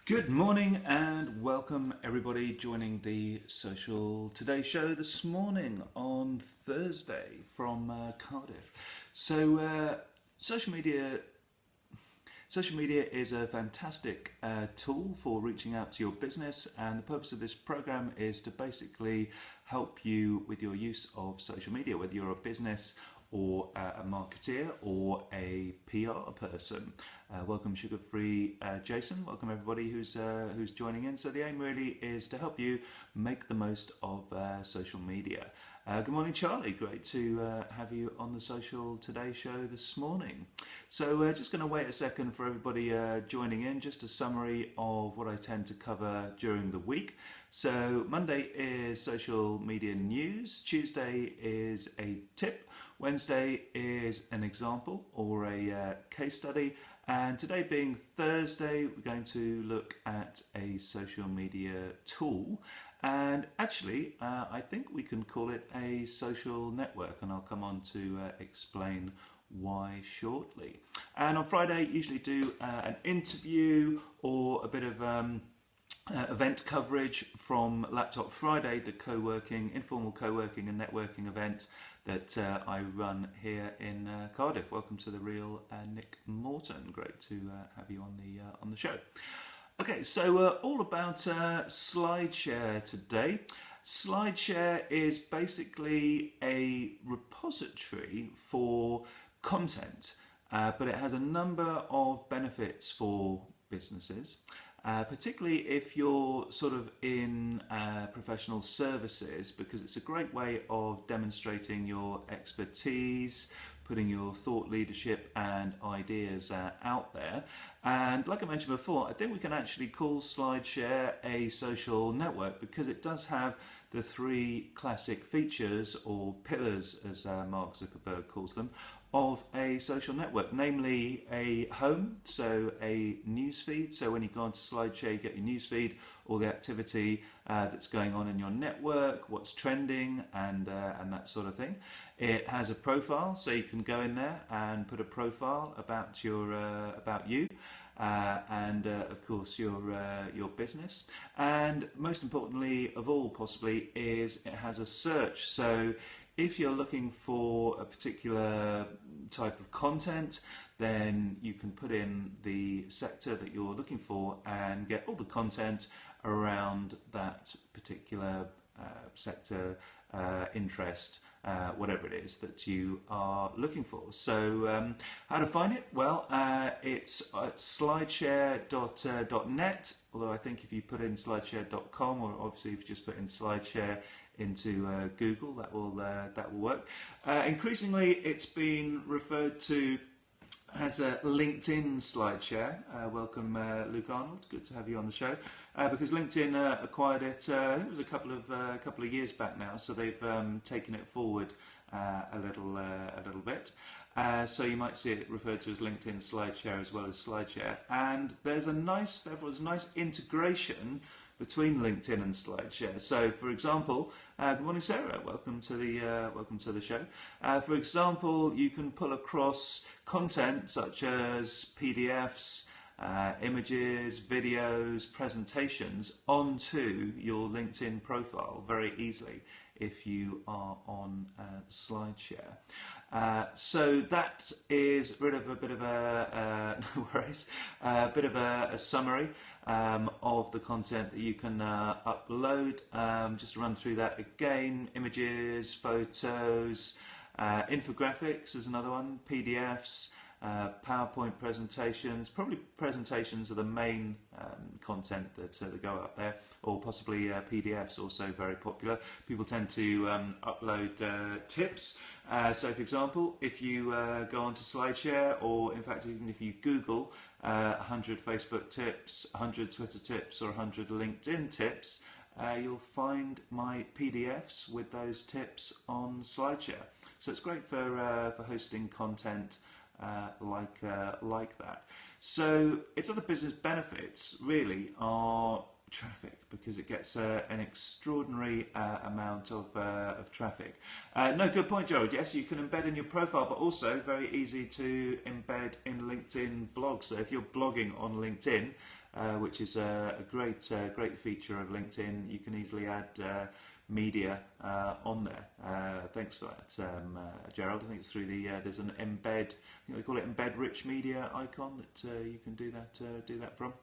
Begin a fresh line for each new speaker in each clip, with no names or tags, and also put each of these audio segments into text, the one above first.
Good morning and welcome everybody joining the Social Today show this morning on Thursday from Cardiff. So social media is a fantastic tool for reaching out to your business, and the purpose of this program is to basically help you with your use of social media, whether you're a business or a marketeer or a PR person. Welcome Sugar-Free Jason, welcome everybody who's joining in. So the aim really is to help you make the most of social media. Good morning Charlie, great to have you on the Social Today show this morning. So just going to wait a second for everybody joining in, just a summary of what I tend to cover during the week. So Monday is social media news, Tuesday is a tip, Wednesday is an example or a case study, and today being Thursday we're going to look at a social media tool, and actually I think we can call it a social network, and I'll come on to explain why shortly. And on Friday usually do an interview or a bit of event coverage from Laptop Friday, the informal co-working and networking event that I run here in Cardiff. Welcome to the real Nick Morton. Great to have you on the show. Okay, so all about SlideShare today. SlideShare is basically a repository for content, but it has a number of benefits for businesses. Particularly if you're sort of in professional services, because it's a great way of demonstrating your expertise, putting your thought leadership and ideas out there. And like I mentioned before, I think we can actually call SlideShare a social network because it does have the three classic features, or pillars as Mark Zuckerberg calls them, of a social network, namely a home, so a news feed. So when you go onto SlideShare, you get your news feed, all the activity that's going on in your network, what's trending, and that sort of thing. It has a profile, so you can go in there and put a profile about you. And of course your business, and most importantly of all possibly is it has a search. So if you're looking for a particular type of content, then you can put in the sector that you're looking for and get all the content around that particular sector, interest, whatever it is that you are looking for. So how to find it? Well, it's at slideshare.net, although I think if you put in slideshare.com, or obviously if you just put in SlideShare into Google, that will work. Increasingly it's been referred to as a LinkedIn SlideShare. Welcome Luke Arnold, good to have you on the show, because LinkedIn acquired it, I think it was a couple of years back now, so they've taken it forward a little bit. So you might see it referred to as LinkedIn SlideShare as well as SlideShare, and there's a nice integration between LinkedIn and SlideShare. So, for example, good morning, Sarah. Welcome to the show. For example, you can pull across content such as PDFs, images, videos, presentations onto your LinkedIn profile very easily if you are on SlideShare. So that is rid of a bit of a no worries, a bit of a summary of the content that you can upload. Just to run through that again: images, photos, infographics is another one, PDFs, PowerPoint presentations. Probably presentations are the main content that go up there, or possibly PDFs, also very popular. People tend to upload tips. So for example, if you go onto SlideShare, or in fact even if you Google 100 Facebook tips, 100 Twitter tips, or 100 LinkedIn tips, you'll find my PDFs with those tips on SlideShare. So it's great for hosting content like that. So its other business benefits really are traffic, because it gets an extraordinary amount of traffic. No, good point, Gerald. Yes, you can embed in your profile, but also very easy to embed in LinkedIn blogs. So if you're blogging on LinkedIn, which is a great feature of LinkedIn. You can easily add media on there. Thanks for that, Gerald. I think it's through the there's an embed. I think they call it embed rich media icon that you can do that from.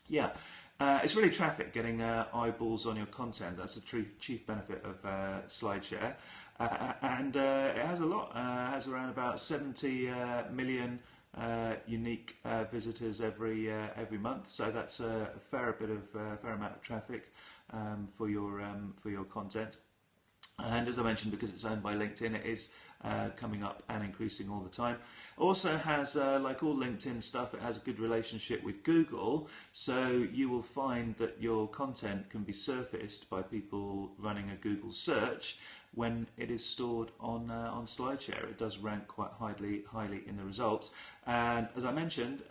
Yeah, it's really traffic, getting eyeballs on your content. That's the chief benefit of SlideShare, and it has a lot. It has around about 70 million unique visitors every month. So that's a fair amount of traffic for your content. And as I mentioned, because it's owned by LinkedIn, it is coming up and increasing all the time. Also has, like all LinkedIn stuff, it has a good relationship with Google, so you will find that your content can be surfaced by people running a Google search when it is stored on SlideShare. It does rank quite highly in the results. And as I mentioned,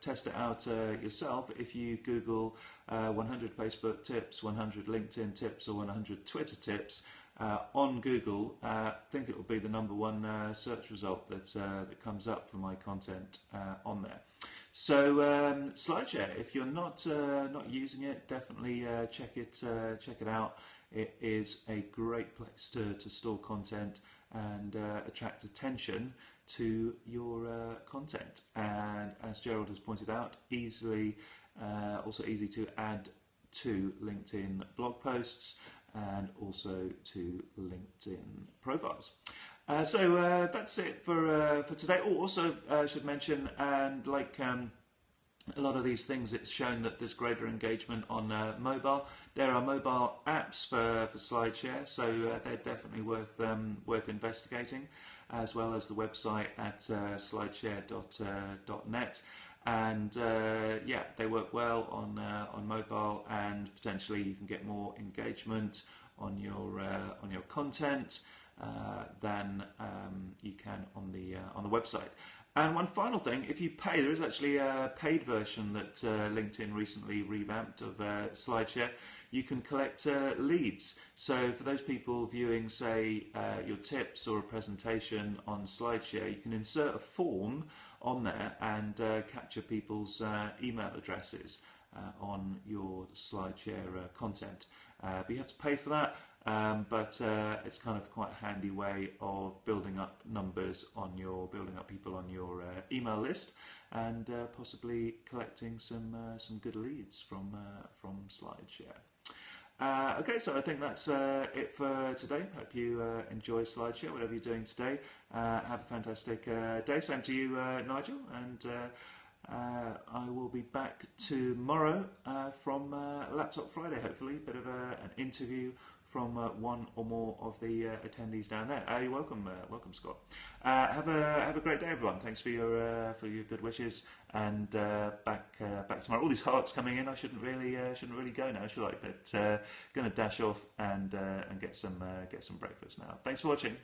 test it out yourself. If you Google 100 Facebook tips, 100 LinkedIn tips, or 100 Twitter tips, on Google, I think it will be the #1 search result that comes up for my content on there. So SlideShare, if you're not using it, definitely check it out. It is a great place to store content and attract attention to your content. And as Gerald has pointed out, also easy to add to LinkedIn blog posts and also to LinkedIn profiles. So that's it for today. Oh, also should mention, and like a lot of these things, it's shown that there's greater engagement on mobile. There are mobile apps for SlideShare, so they're definitely worth investigating, as well as the website at slideshare.net. And yeah, they work well on mobile, and potentially you can get more engagement on your content than you can on the website. And one final thing, if you pay, there is actually a paid version that LinkedIn recently revamped of SlideShare. You can collect leads. So for those people viewing, say, your tips or a presentation on SlideShare, you can insert a form on there and capture people's email addresses on your SlideShare content. But you have to pay for that. But it's kind of quite a handy way of building up people on your email list, and possibly collecting some good leads from SlideShare. Okay, so I think that's it for today. Hope you enjoy SlideShare, whatever you're doing today. Have a fantastic day. Same to you, Nigel, and I will be back tomorrow from Laptop Friday, hopefully. A bit of an interview from one or more of the attendees down there. You're welcome, Scott. Have a great day, everyone. Thanks for your good wishes, and back tomorrow. All these hearts coming in. I shouldn't really go now, should I? But going to dash off and get some breakfast now. Thanks for watching.